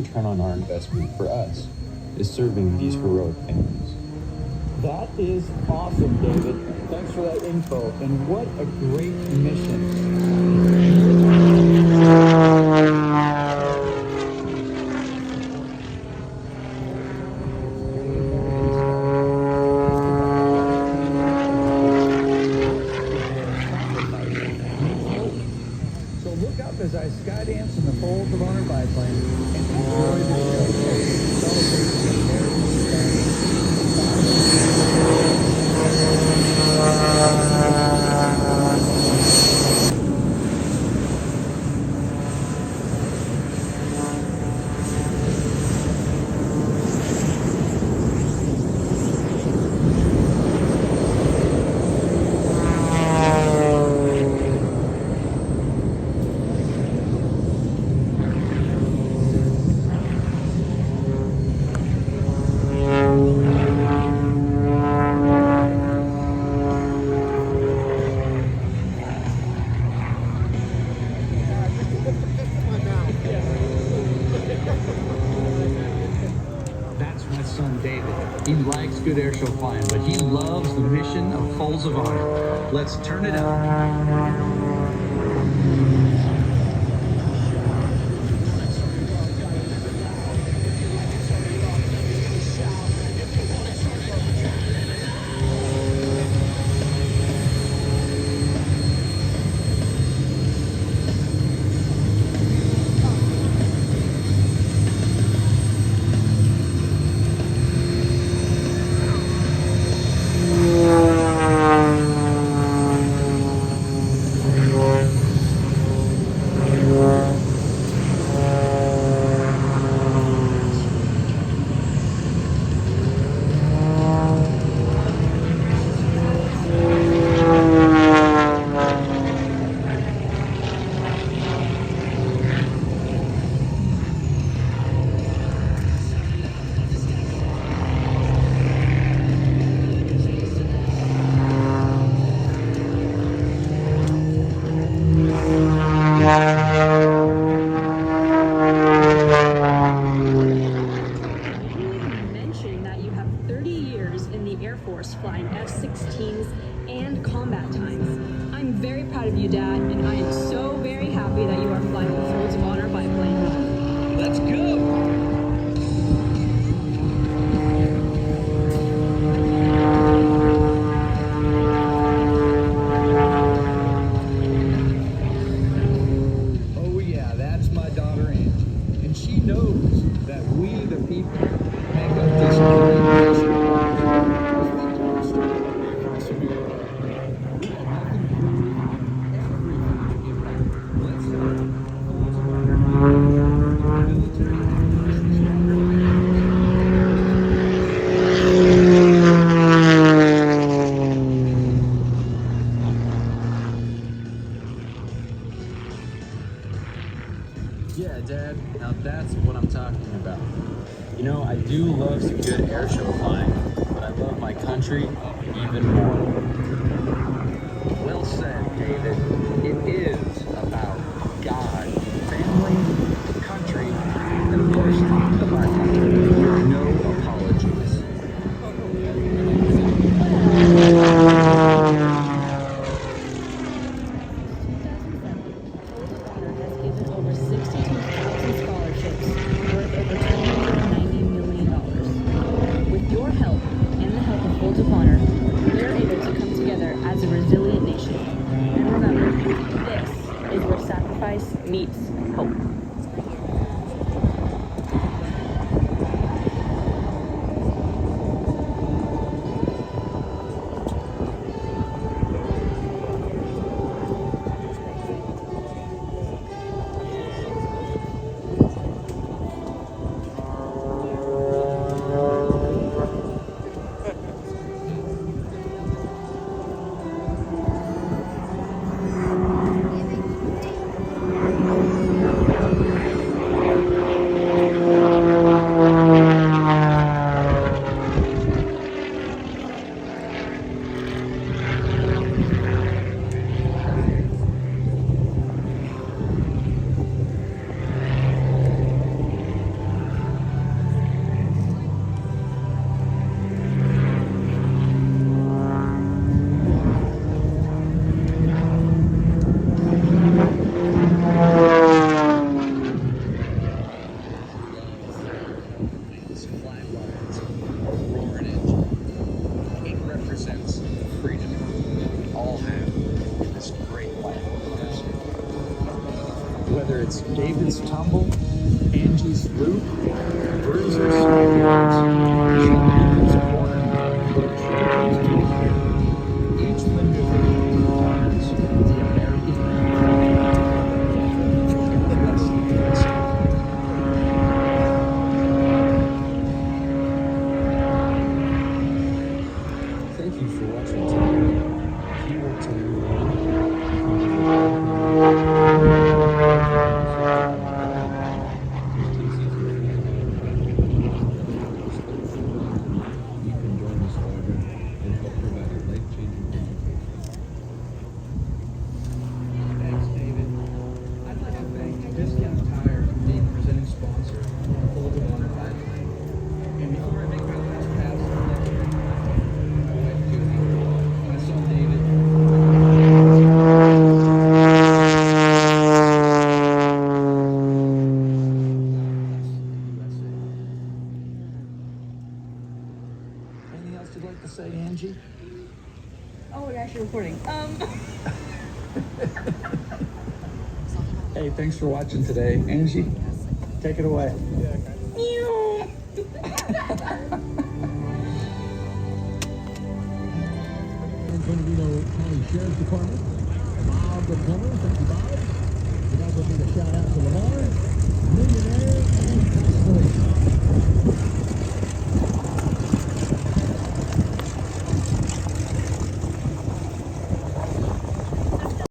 return on our investment for us is serving these heroic families. That is awesome, David. Thanks for that info, and what a great mission. So look up as I skydance in the folds of Honor biplane and enjoy the show. Celebrating the American That's my son David. He likes good airshow flying, but he loves the mission of Folds of Honor. Let's turn it up. Flying F-16s and combat times. I'm very proud of you, Dad, and I am so very happy that you are flying the Folds of Honor biplane. Let's go! Oh yeah, that's my daughter Angie, and she knows that we, the people, make up this great nation. Yeah, Dad, now that's what I'm talking about. You know, I do love some good airshow flying, but I love my country even more. Well said, David. It is about God, family, country, and of course, the Bible. No apologies. Over 62,000 scholarships worth over $290 million. With your help and the help of Folds of Honor, we are able to come together as a resilient nation. And remember, this It's David's tumble, Angie's swoop, Bruiser's snowboards, Shannon's corner, Cherokee's two-hander. Each maneuver honors the American Thank you for watching today. If you want to learn more, you can join us over and help provide a life-changing education. Thanks, David. I'd like to thank Discount Tire for being presenting sponsor of Folds of Honor biplane. And before I make my last pass, I'd like to thank my wife Judy, my son David. Anything else you'd like to say, Angie? Oh, we're actually recording. Hey, thanks for watching today. Angie, take it away. San Bernardino County Sheriff's Department. Bob the plumber, thank you, Bob. We'd also need a shout out to Lamar, Millionaire, and Costco.